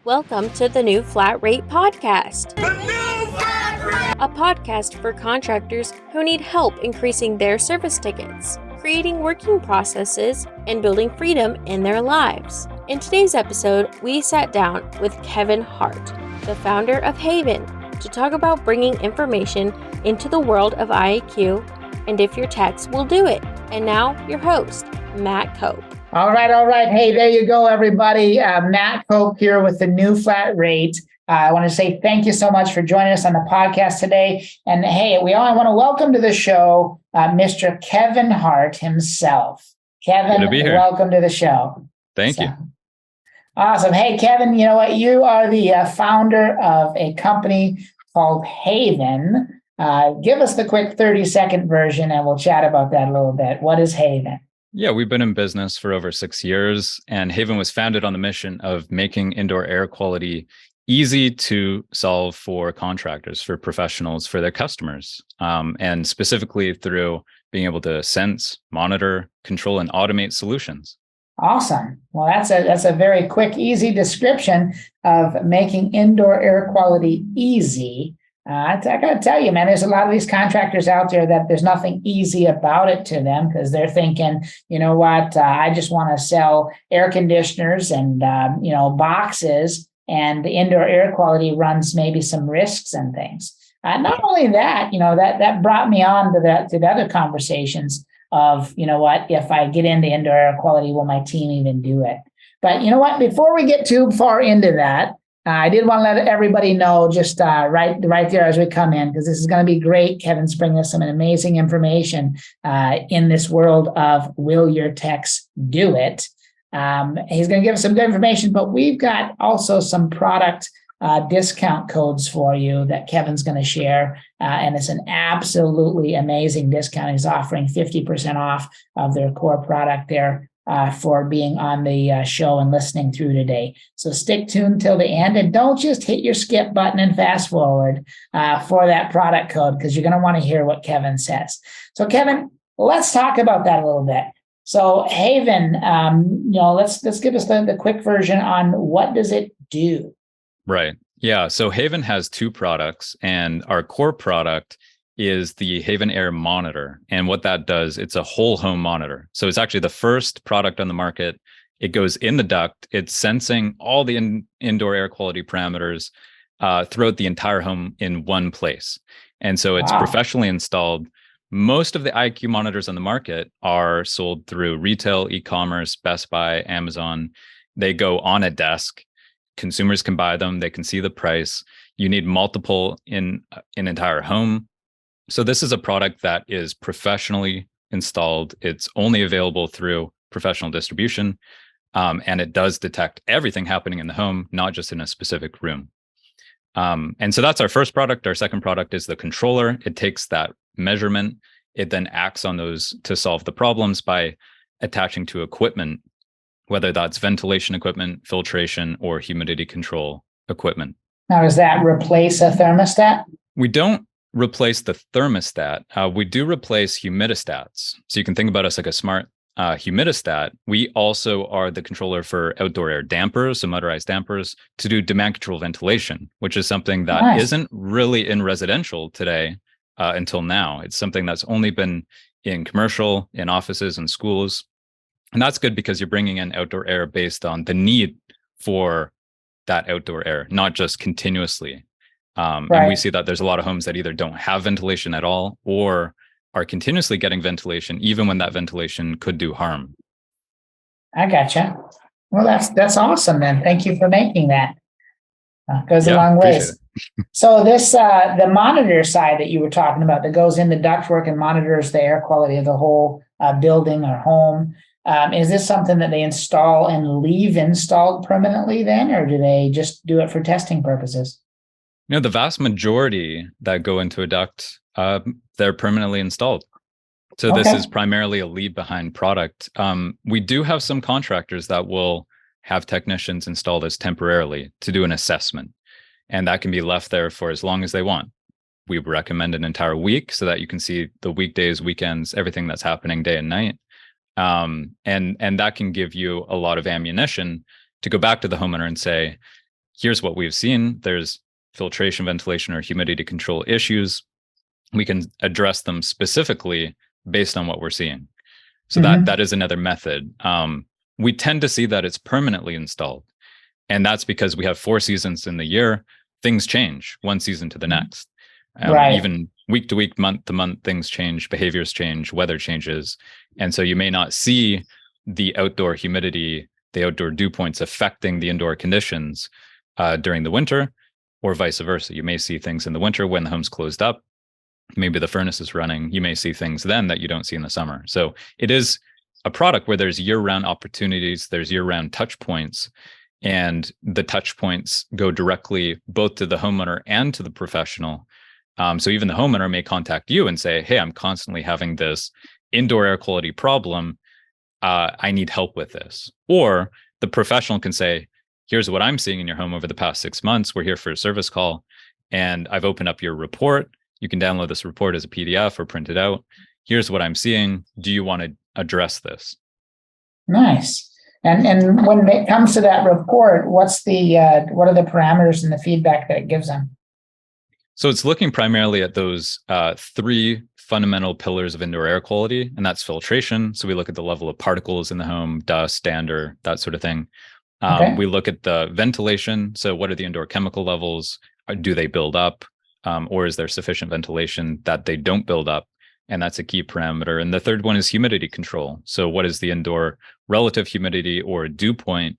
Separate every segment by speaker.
Speaker 1: Welcome to the New Flat Rate Podcast,
Speaker 2: The New Flat Rate!
Speaker 1: a podcast for contractors who need help increasing their service tickets, creating working processes, and building freedom in their lives. In today's episode, we sat down with Kevin Hart, the founder of Haven, to talk about bringing information into the world of IAQ and if your techs will do it. And now, your host, Matt Cope.
Speaker 3: All right. Hey, there you go, everybody. Matt Cope here with the New Flat Rate. I want to say thank you so much for joining us on the podcast today. And hey, I want to welcome to the show Mr. Kevin Hart himself. Kevin, welcome to the show.
Speaker 4: Thank you.
Speaker 3: Awesome. Hey, Kevin, you know what? You are the founder of a company called Haven. Give us the quick 30-second version and we'll chat about that a little bit. What is Haven?
Speaker 4: Yeah, we've been in business for over 6 years, and Haven was founded on the mission of making indoor air quality easy to solve for contractors, for professionals, for their customers, and specifically through being able to sense, monitor, control, and automate solutions.
Speaker 3: Awesome. Well, that's a very quick, easy description of making indoor air quality easy. I got to tell you, man, there's a lot of these contractors out there that there's nothing easy about it to them because they're thinking, you know what, I just want to sell air conditioners and, boxes, and the indoor air quality runs maybe some risks and things. Not only that, that brought me on to the other conversations of, you know what, if I get into indoor air quality, will my team even do it? But you know what, before we get too far into that, I did want to let everybody know just right there as we come in, because this is going to be great. Kevin's bringing us some amazing information in this world of will your techs do it? He's going to give us some good information, but we've got also some product discount codes for you that Kevin's going to share. And it's an absolutely amazing discount. He's offering 50% off of their core product there. For being on the show and listening through today. So stick tuned till the end and don't just hit your skip button and fast forward for that product code, because you're going to want to hear what Kevin says. So Kevin, let's talk about that a little bit. So Haven, let's give us the quick version on what does it do?
Speaker 4: Right. Yeah. So Haven has two products, and our core product is the Haven Air Monitor. And what that does, it's a whole home monitor. So it's actually the first product on the market. It goes in the duct. It's sensing all the indoor air quality parameters throughout the entire home in one place. And so it's professionally installed. Most of the IQ monitors on the market are sold through retail, e-commerce, Best Buy, Amazon. They go on a desk. Consumers can buy them. They can see the price. You need multiple in an entire home. So this is a product that is professionally installed. It's only available through professional distribution, and it does detect everything happening in the home, not just in a specific room. And so that's our first product. Our second product is the controller. It takes that measurement. It then acts on those to solve the problems by attaching to equipment, whether that's ventilation equipment, filtration, or humidity control equipment.
Speaker 3: Now, does that replace a thermostat?
Speaker 4: We don't replace the thermostat. We do replace humidistats. So you can think about us like a smart humidistat. We also are the controller for outdoor air dampers, so motorized dampers, to do demand control ventilation, which is something that isn't really in residential today until now. It's something that's only been in commercial, in offices and schools. And that's good because you're bringing in outdoor air based on the need for that outdoor air, not just continuously. And we see that there's a lot of homes that either don't have ventilation at all or are continuously getting ventilation, even when that ventilation could do harm.
Speaker 3: I gotcha. Well, that's awesome, then. Thank you for making that. Goes a long ways. So this, the monitor side that you were talking about that goes in the ductwork and monitors the air quality of the whole building or home. Is this something that they install and leave installed permanently then, or do they just do it for testing purposes?
Speaker 4: The vast majority that go into a duct, they're permanently installed. So this is primarily a leave behind product. We do have some contractors that will have technicians install this temporarily to do an assessment, and that can be left there for as long as they want. We recommend an entire week so that you can see the weekdays, weekends, everything that's happening day and night. And that can give you a lot of ammunition to go back to the homeowner and say, here's what we've seen. There's filtration, ventilation, or humidity control issues. We can address them specifically based on what we're seeing. So that is another method. We tend to see that it's permanently installed. And that's because we have 4 seasons in the year. Things change one season to the next.
Speaker 3: Right.
Speaker 4: Even week to week, month to month, things change, behaviors change, weather changes. And so you may not see the outdoor humidity, the outdoor dew points affecting the indoor conditions during the winter, or vice versa. You may see things in the winter when the home's closed up. Maybe the furnace is running. You may see things then that you don't see in the summer. So it is a product where there's year-round opportunities, there's year-round touch points, and the touch points go directly both to the homeowner and to the professional. So even the homeowner may contact you and say, hey, I'm constantly having this indoor air quality problem. I need help with this. Or the professional can say, here's what I'm seeing in your home over the past 6 months. We're here for a service call, and I've opened up your report. You can download this report as a PDF or print it out. Here's what I'm seeing. Do you want to address this?
Speaker 3: Nice. And when it comes to that report, what are the parameters and the feedback that it gives them?
Speaker 4: So it's looking primarily at those 3 fundamental pillars of indoor air quality, and that's filtration. So we look at the level of particles in the home, dust, dander, that sort of thing. We look at the ventilation. So what are the indoor chemical levels? Do they build up? Or is there sufficient ventilation that they don't build up? And that's a key parameter. And the third one is humidity control. So what is the indoor relative humidity or dew point?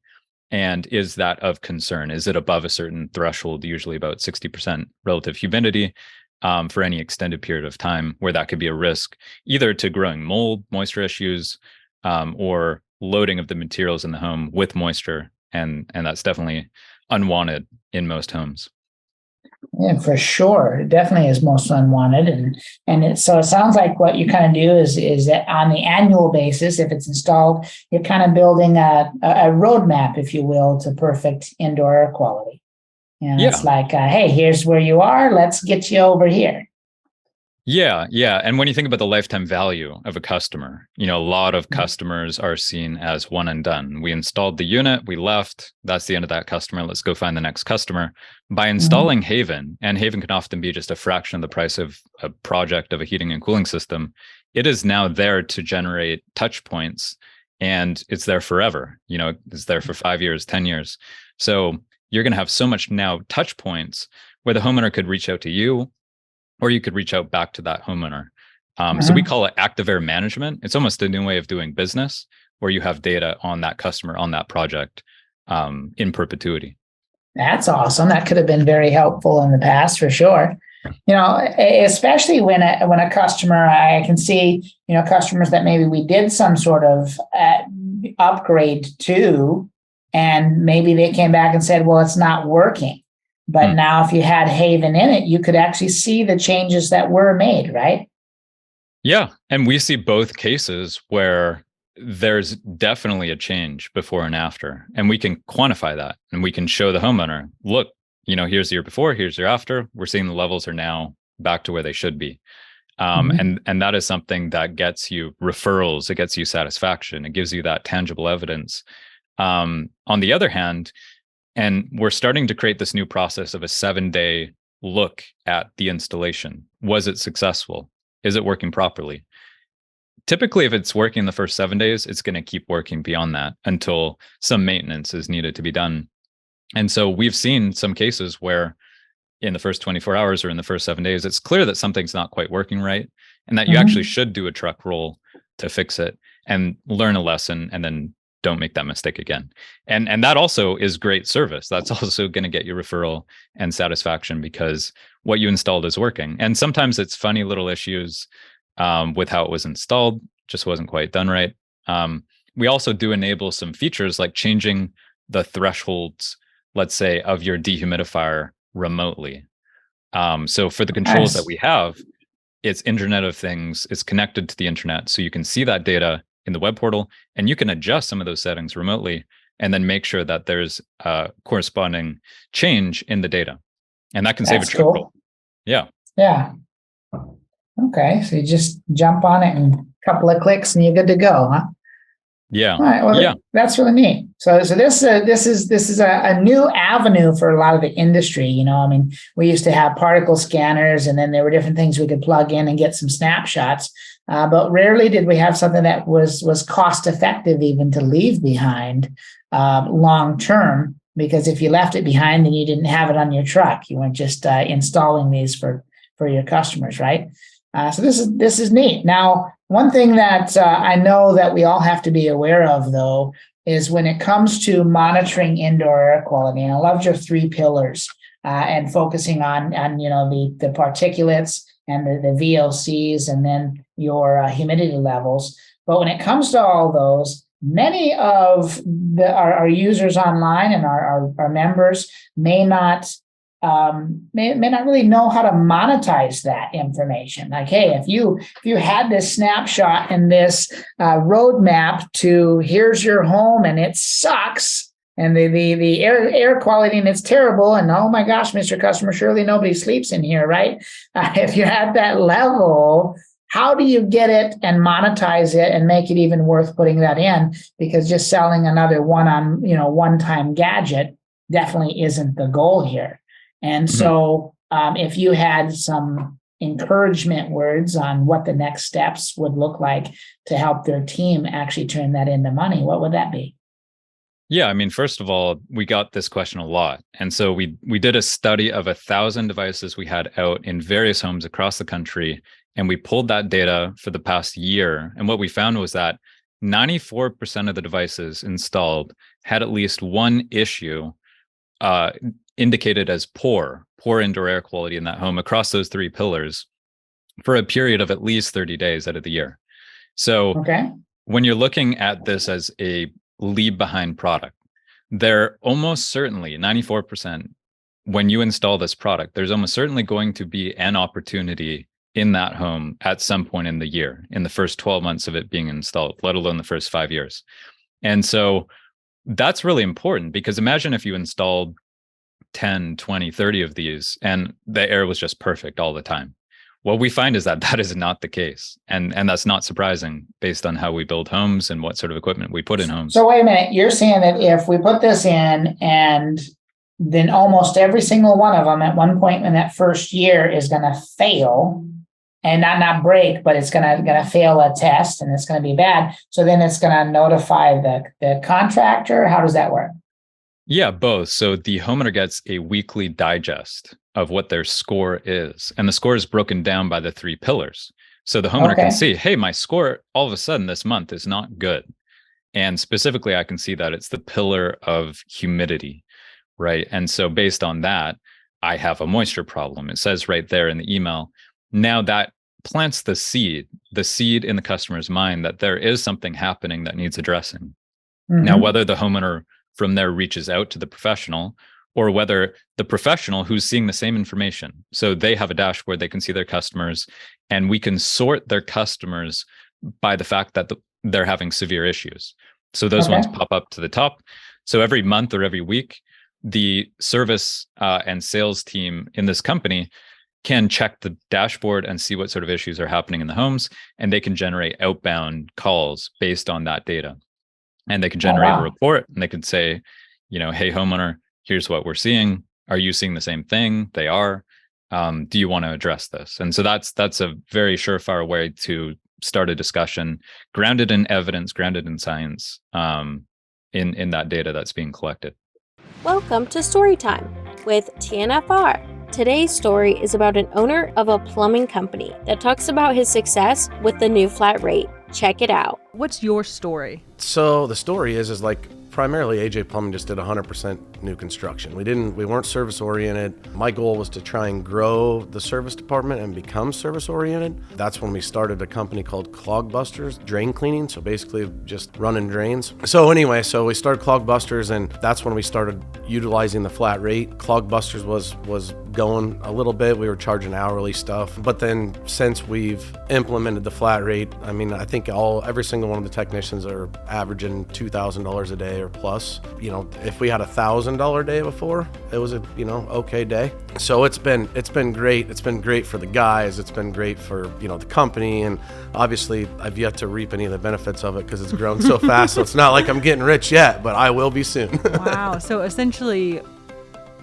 Speaker 4: And is that of concern? Is it above a certain threshold, usually about 60% relative humidity, for any extended period of time, where that could be a risk either to growing mold, moisture issues, or loading of the materials in the home with moisture. And that's definitely unwanted in most homes.
Speaker 3: Yeah, for sure. It definitely is most unwanted. So it sounds like what you kind of do is that on the annual basis, if it's installed, you're kind of building a roadmap, if you will, to perfect indoor air quality. And it's like, hey, here's where you are. Let's get you over here.
Speaker 4: Yeah. And when you think about the lifetime value of a customer, a lot of customers are seen as one and done. We installed the unit, we left, that's the end of that customer. Let's go find the next customer. By installing Haven, and Haven can often be just a fraction of the price of a project of a heating and cooling system, it is now there to generate touch points, and it's there forever. It's there for 5 years, 10 years. So you're going to have so much now touch points where the homeowner could reach out to you, or you could reach out back to that homeowner. So we call it active air management. It's almost a new way of doing business where you have data on that customer, on that project, in perpetuity. That's
Speaker 3: awesome. That could have been very helpful in the past, for sure. Especially when a customer, I can see, customers that maybe we did some sort of upgrade to, and maybe they came back and said, well, it's not working. But now if you had Haven in it, you could actually see the changes that were made, right?
Speaker 4: Yeah. And we see both cases where there's definitely a change before and after. And we can quantify that, and we can show the homeowner, look, here's the year before, here's the year after. We're seeing the levels are now back to where they should be. And that is something that gets you referrals. It gets you satisfaction. It gives you that tangible evidence. On the other hand, and we're starting to create this new process of a 7-day look at the installation. Was it successful? Is it working properly? Typically, if it's working the first 7 days, it's going to keep working beyond that until some maintenance is needed to be done. And so we've seen some cases where in the first 24 hours or in the first 7 days, it's clear that something's not quite working right, and that you actually should do a truck roll to fix it and learn a lesson, and then don't make that mistake again. And that also is great service. That's also going to get you referral and satisfaction because what you installed is working. And sometimes it's funny little issues with how it was installed, just wasn't quite done right. We also do enable some features like changing the thresholds, let's say, of your dehumidifier remotely. So for the controls that we have, it's Internet of Things, it's connected to the internet. So you can see that data in the web portal, and you can adjust some of those settings remotely and then make sure that there's a corresponding change in the data. And that can save a truck roll. Yeah.
Speaker 3: Okay. So you just jump on it and a couple of clicks and you're good to go, huh?
Speaker 4: Yeah.
Speaker 3: All right. Well,
Speaker 4: Yeah.
Speaker 3: that's really neat. So this is a new avenue for a lot of the industry. I mean, we used to have particle scanners, and then there were different things we could plug in and get some snapshots. But rarely did we have something that was cost effective even to leave behind long term. Because if you left it behind, then you didn't have it on your truck. You weren't just installing these for your customers, right? So this is neat. Now, one thing that I know that we all have to be aware of, though, is when it comes to monitoring indoor air quality. And I loved your 3 pillars and focusing on the particulates and the VOCs, and then your humidity levels. But when it comes to all those, many of our users online and our members may not really know how to monetize that information. Like, hey, if you had this snapshot and this roadmap to here's your home and it sucks, and the air quality and it's terrible, and oh my gosh, Mr. Customer, surely nobody sleeps in here, right? If you're at that level, how do you get it and monetize it and make it even worth putting that in? Because just selling another one-time gadget definitely isn't the goal here. And so if you had some encouragement words on what the next steps would look like to help their team actually turn that into money, what would that be?
Speaker 4: Yeah, I mean, first of all, we got this question a lot. And so we did a study of 1,000 devices we had out in various homes across the country. And we pulled that data for the past year. And what we found was that 94% of the devices installed had at least one issue indicated as poor indoor air quality in that home across those 3 pillars for a period of at least 30 days out of the year. So when you're looking at this as a leave behind product, there almost certainly 94%, when you install this product, there's almost certainly going to be an opportunity in that home at some point in the year, in the first 12 months of it being installed, let alone the first 5 years. And so that's really important, because imagine if you installed 10, 20, 30 of these and the air was just perfect all the time. What we find is that is not the case. And that's not surprising based on how we build homes and what sort of equipment we put in homes.
Speaker 3: So wait a minute, you're saying that if we put this in, and then almost every single one of them at one point in that first year is going to fail, and not break, but it's gonna fail a test and it's gonna be bad. So then it's gonna notify the contractor. How does that work?
Speaker 4: Yeah, both. So the homeowner gets a weekly digest of what their score is, and the score is broken down by the 3 pillars. So the homeowner can see, hey, my score all of a sudden this month is not good. And specifically, I can see that it's the pillar of humidity, right? And so based on that, I have a moisture problem. It says right there in the email. Now that plants the seed in the customer's mind that there is something happening that needs addressing. Now, whether the homeowner from there reaches out to the professional, or whether the professional who's seeing the same information, so they have a dashboard, they can see their customers, and we can sort their customers by the fact that they're having severe issues. So those ones pop up to the top. So every month or every week, the service and sales team in this company can check the dashboard and see what sort of issues are happening in the homes, and they can generate outbound calls based on that data. And they can generate a report, and they can say, hey, homeowner, here's what we're seeing. Are you seeing the same thing? They are. Do you want to address this? And so that's a very surefire way to start a discussion grounded in evidence, grounded in science, in that data that's being collected.
Speaker 1: Welcome to Storytime with TNFR. Today's story is about an owner of a plumbing company that talks about his success with the new flat rate. Check it out.
Speaker 2: What's your story?
Speaker 5: So the story is like primarily AJ Plumbing just did 100% new construction. We weren't service oriented. My goal was to try and grow the service department and become service oriented. That's when we started a company called Clogbusters, drain cleaning. So basically just running drains. So we started Clogbusters, and that's when we started utilizing the flat rate. Clogbusters was going a little bit. We were charging hourly stuff. But then since we've implemented the flat rate, I mean, I think every single one of the technicians are averaging $2,000 a day or plus. You know, if we had $1,000 day before, it was a, okay day. So it's been great. It's been great for the guys. It's been great for, the company. And obviously I've yet to reap any of the benefits of it because it's grown so fast. So it's not like I'm getting rich yet, but I will be soon.
Speaker 6: Wow. So essentially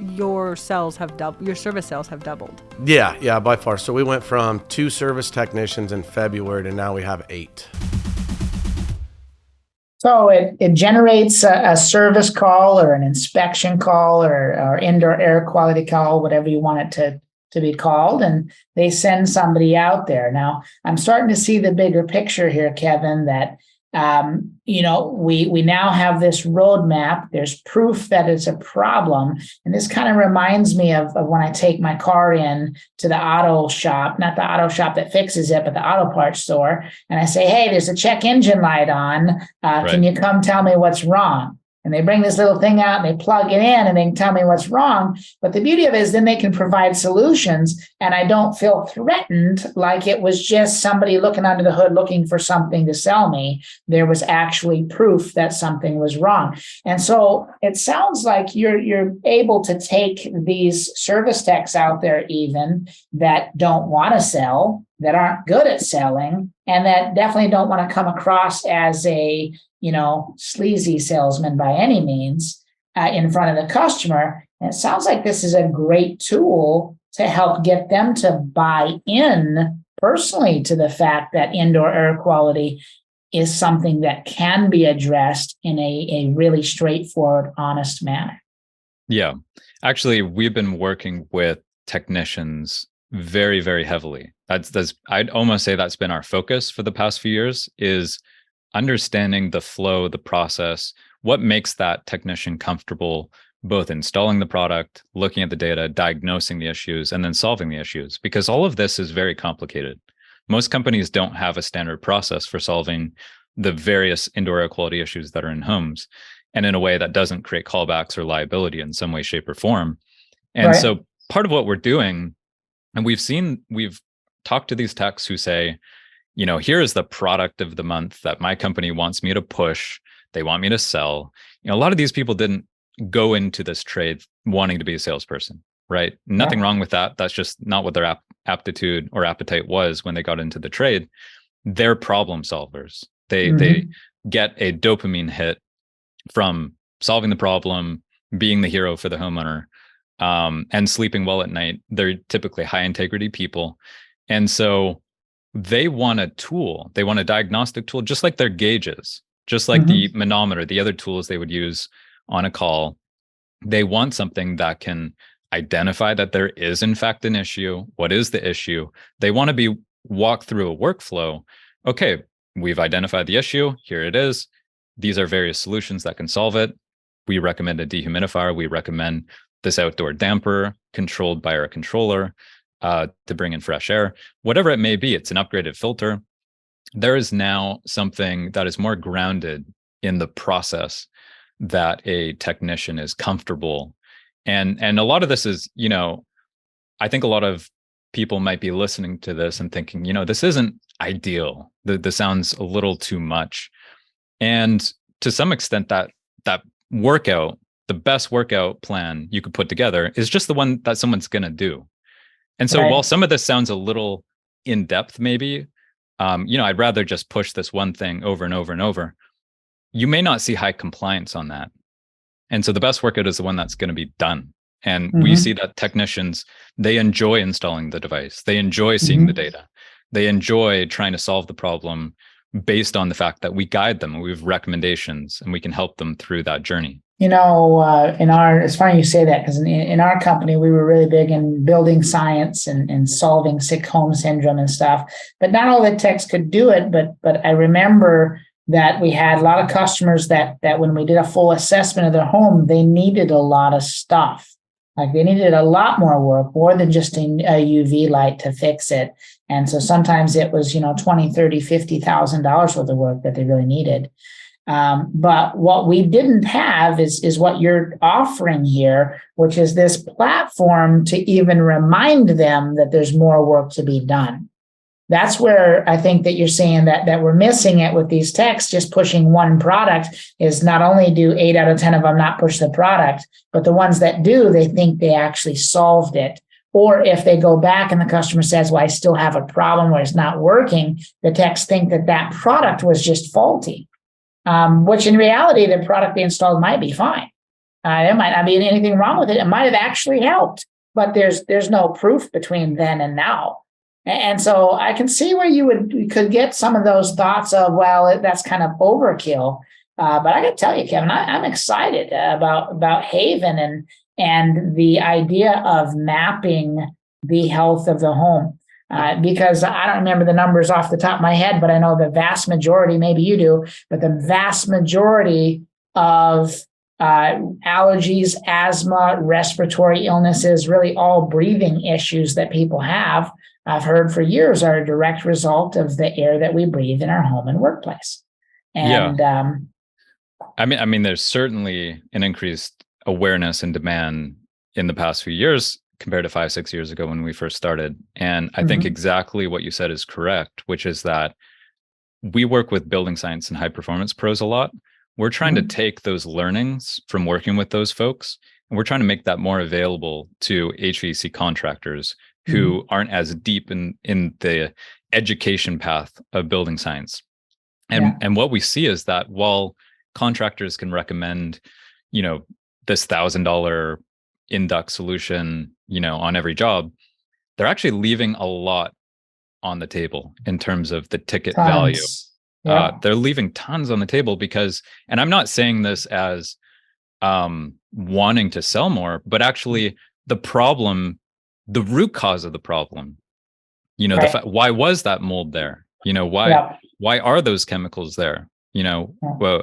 Speaker 6: your service sales have doubled.
Speaker 5: Yeah, by far. So we went from 2 service technicians in February to now we have 8.
Speaker 3: So it generates a service call or an inspection call or indoor air quality call, whatever you want it to be called, and they send somebody out there. Now, I'm starting to see the bigger picture here, Kevin, that we now have this roadmap. There's proof that it's a problem. And this kind of reminds me of when I take my car in to the auto shop, not the auto shop that fixes it, but the auto parts store. And I say, hey, there's a check engine light on.
Speaker 4: Right.
Speaker 3: Can you come tell me what's wrong? And they bring this little thing out and they plug it in and they can tell me what's wrong. But the beauty of it is then they can provide solutions and I don't feel threatened like it was just somebody looking under the hood looking for something to sell me. There was actually proof that something was wrong. And so it sounds like you're able to take these service techs out there even that don't want to sell, that aren't good at selling, and that definitely don't want to come across as a sleazy salesman by any means in front of the customer. And it sounds like this is a great tool to help get them to buy in personally to the fact that indoor air quality is something that can be addressed in a really straightforward, honest manner.
Speaker 4: Yeah. Actually, we've been working with technicians very, very heavily. I'd almost say that's been our focus for the past few years, is understanding the flow, the process, what makes that technician comfortable, both installing the product, looking at the data, diagnosing the issues, and then solving the issues. Because all of this is very complicated. Most companies don't have a standard process for solving the various indoor air quality issues that are in homes, and in a way that doesn't create callbacks or liability in some way, shape, or form. And
Speaker 3: Right.
Speaker 4: So part of what we're doing, and we've talked to these techs who say, here is the product of the month that my company wants me to push. They want me to sell. A lot of these people didn't go into this trade wanting to be a salesperson, right? Nothing wrong with that. That's just not what their aptitude or appetite was when they got into the trade. They're problem solvers. They get a dopamine hit from solving the problem, being the hero for the homeowner, and sleeping well at night. They're typically high integrity people. And so they want a tool. They want a diagnostic tool, just like their gauges, just like the manometer, the other tools they would use on a call. They want something that can identify that there is, in fact, an issue. What is the issue? They want to be walked through a workflow. Okay, we've identified the issue. Here it is. These are various solutions that can solve it. We recommend a dehumidifier. We recommend this outdoor damper controlled by our controller to bring in fresh air, whatever it may be. It's an upgraded filter. There is now something that is more grounded in the process that a technician is comfortable. And a lot of this is, I think a lot of people might be listening to this and thinking, this isn't ideal. This sounds a little too much. And to some extent, that workout, the best workout plan you could put together is just the one that someone's going to do. And so while some of this sounds a little in depth, maybe, I'd rather just push this one thing over and over and over. You may not see high compliance on that. And so the best workout is the one that's going to be done. And we see that technicians, they enjoy installing the device. They enjoy seeing the data. They enjoy trying to solve the problem based on the fact that we guide them and we have recommendations and we can help them through that journey.
Speaker 3: It's funny you say that, because in our company, we were really big in building science and solving sick home syndrome and stuff. But not all the techs could do it. But I remember that we had a lot of customers that when we did a full assessment of their home, they needed a lot of stuff. Like they needed a lot more work, more than just a UV light to fix it. And so sometimes it was, $20,000, $30,000, $50,000 worth of work that they really needed. But what we didn't have is what you're offering here, which is this platform to even remind them that there's more work to be done. That's where I think that you're saying that we're missing it with these texts. Just pushing one product is not only do 8 out of 10 of them not push the product, but the ones that do, they think they actually solved it. Or if they go back and the customer says, well, I still have a problem where it's not working, the texts think that product was just faulty, which in reality, the product they installed might be fine. There might not be anything wrong with it. It might have actually helped, but there's no proof between then and now. And so I can see where you could get some of those thoughts of, well, that's kind of overkill. But I got to tell you, Kevin, I'm excited about Haven and the idea of mapping the health of the home. Because I don't remember the numbers off the top of my head, but I know the vast majority, maybe you do, but the vast majority of allergies, asthma, respiratory illnesses, really all breathing issues that people have, I've heard for years, are a direct result of the air that we breathe in our home and workplace. And
Speaker 4: I mean, there's certainly an increased awareness and demand in the past few years compared to 5-6 years ago when we first started. And I think exactly what you said is correct, which is that we work with building science and high performance pros a lot. We're trying to take those learnings from working with those folks, and we're trying to make that more available to HVAC contractors who aren't as deep in the education path of building science. And what we see is that while contractors can recommend, this $1,000 induct solution, on every job, they're actually leaving a lot on the table in terms of the ticket value. They're leaving tons on the table because, and I'm not saying this as wanting to sell more, but actually the root cause of the problem, the fact, why was that mold there? Why are those chemicals there? Well,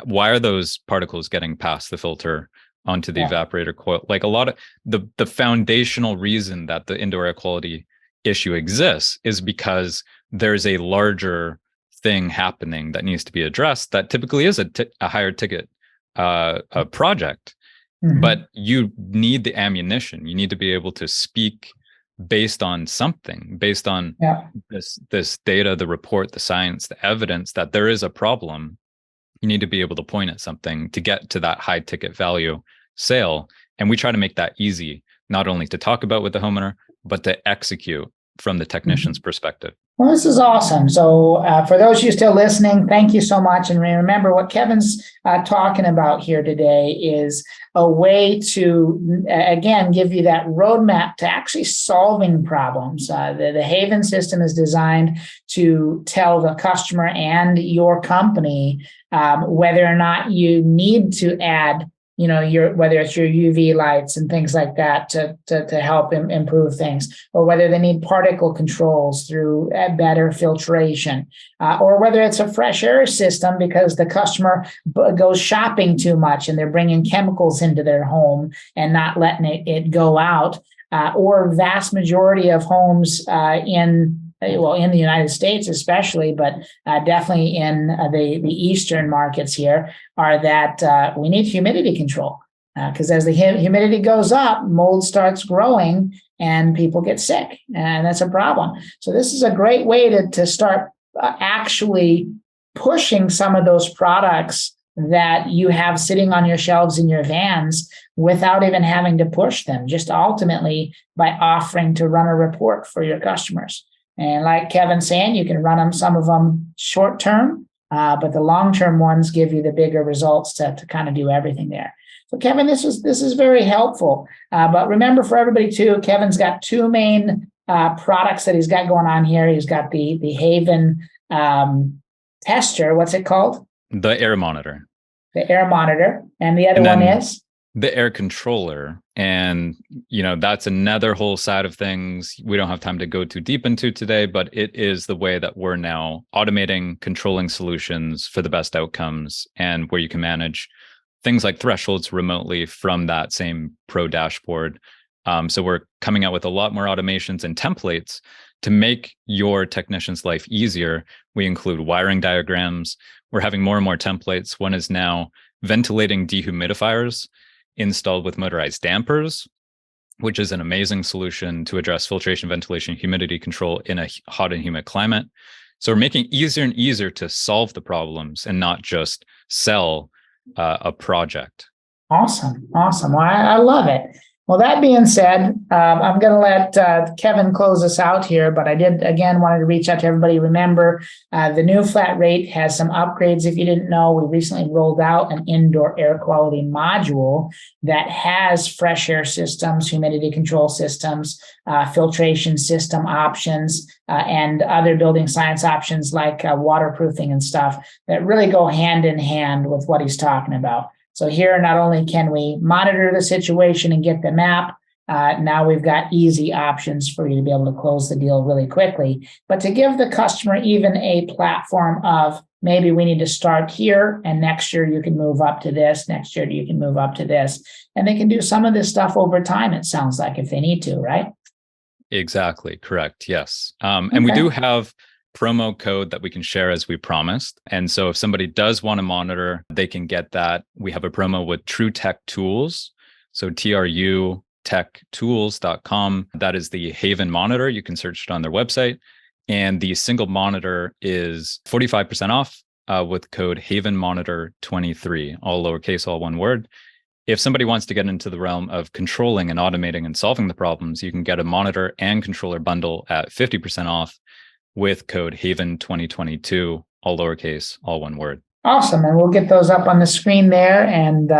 Speaker 4: why are those particles getting past the filter onto the evaporator coil? Like a lot of the foundational reason that the indoor air quality issue exists is because there's a larger thing happening that needs to be addressed that typically is a higher ticket a project. But you need the ammunition. You need to be able to speak based on something, based on this data, the report, the science, the evidence that there is a problem. You need to be able to point at something to get to that high ticket value sale. And we try to make that easy, not only to talk about with the homeowner, but to execute from the technician's perspective.
Speaker 3: Well, this is awesome. So for those of you still listening, thank you so much. And remember, what Kevin's talking about here today is a way to, again, give you that roadmap to actually solving problems. The Haven system is designed to tell the customer and your company whether or not you need to add whether it's your UV lights and things like that to help improve things, or whether they need particle controls through better filtration, or whether it's a fresh air system because the customer goes shopping too much and they're bringing chemicals into their home and not letting it go out, or vast majority of homes in the United States especially, but definitely in the Eastern markets here, are that we need humidity control. Because as the humidity goes up, mold starts growing and people get sick. And that's a problem. So this is a great way to start actually pushing some of those products that you have sitting on your shelves in your vans without even having to push them, just ultimately by offering to run a report for your customers. And like Kevin's saying, you can run some of them short term, but the long term ones give you the bigger results to kind of do everything there. So Kevin, this is very helpful. But remember, for everybody too, Kevin's got two main products that he's got going on here. He's got the Haven tester. What's it called?
Speaker 4: The air monitor.
Speaker 3: The air monitor, and the other one is
Speaker 4: the air controller. And, that's another whole side of things we don't have time to go too deep into today, but it is the way that we're now automating, controlling solutions for the best outcomes, and where you can manage things like thresholds remotely from that same pro dashboard. So we're coming out with a lot more automations and templates to make your technician's life easier. We include wiring diagrams. we're having more and more templates. One is now ventilating dehumidifiers installed with motorized dampers, which is an amazing solution to address filtration, ventilation, humidity control in a hot and humid climate. So we're making it easier and easier to solve the problems and not just sell a project.
Speaker 3: Awesome. Well, I love it. Well, that being said, I'm going to let Kevin close us out here, but I did, again, wanted to reach out to everybody. Remember, the new flat rate has some upgrades. If you didn't know, we recently rolled out an indoor air quality module that has fresh air systems, humidity control systems, filtration system options, and other building science options like waterproofing and stuff that really go hand in hand with what he's talking about. So here, not only can we monitor the situation and get the map, now we've got easy options for you to be able to close the deal really quickly, but to give the customer even a platform of maybe we need to start here and next year you can move up to this, next year you can move up to this, and they can do some of this stuff over time, it sounds like, if they need to, right?
Speaker 4: Exactly, correct, yes. And we do have promo code that we can share as we promised. And so if somebody does want to monitor, they can get that. We have a promo with True Tech Tools. So trutech.tools.com. That is the Haven monitor. You can search it on their website. And the single monitor is 45% off with code HavenMonitor23, all lowercase, all one word. If somebody wants to get into the realm of controlling and automating and solving the problems, you can get a monitor and controller bundle at 50% off with code Haven2022, all lowercase, all one word.
Speaker 3: Awesome. And we'll get those up on the screen there and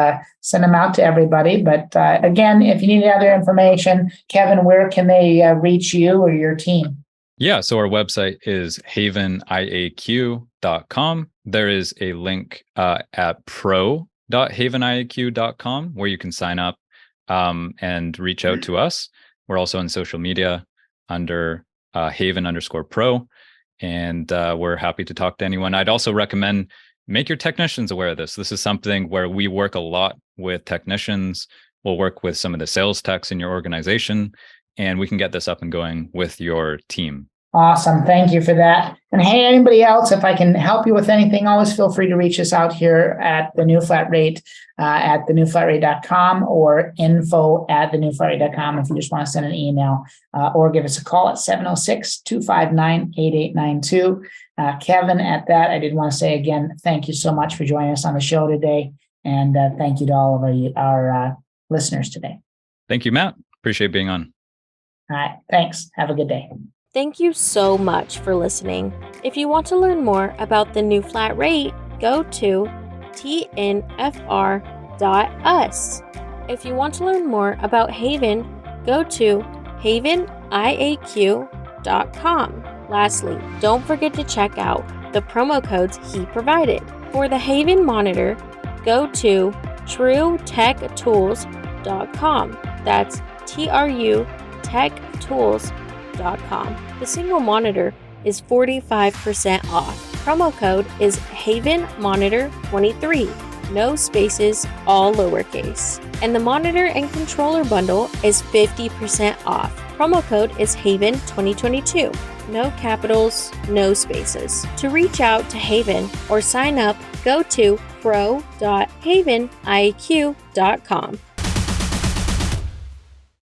Speaker 3: send them out to everybody. But again, if you need other information, Kevin, where can they reach you or your team?
Speaker 4: Yeah, so our website is haveniaq.com. There is a link at pro.haveniaq.com where you can sign up and reach out to us. We're also on social media under Haven_pro, and we're happy to talk to anyone. I'd also recommend make your technicians aware of this. This is something where we work a lot with technicians. We'll work with some of the sales techs in your organization, and we can get this up and going with your team.
Speaker 3: Awesome. Thank you for that. And hey, anybody else, if I can help you with anything, always feel free to reach us out here at the New Flat Rate at thenewflatrate.com or info@thenewflatrate.com if you just want to send an email or give us a call at 706-259-8892. Kevin, at that, I did want to say again, thank you so much for joining us on the show today. And thank you to all of our listeners today.
Speaker 4: Thank you, Matt. Appreciate being on.
Speaker 3: All right. Thanks. Have a good day.
Speaker 1: Thank you so much for listening. If you want to learn more about the new flat rate, go to tnfr.us. If you want to learn more about Haven, go to haveniaq.com. Lastly, don't forget to check out the promo codes he provided. For the Haven monitor, go to trutech.tools.com. That's trutech.tools.com. The single monitor is 45% off. Promo code is HavenMonitor23. No spaces, all lowercase. And the monitor and controller bundle is 50% off. Promo code is Haven2022. No capitals, no spaces. To reach out to Haven or sign up, go to pro.haveniaq.com.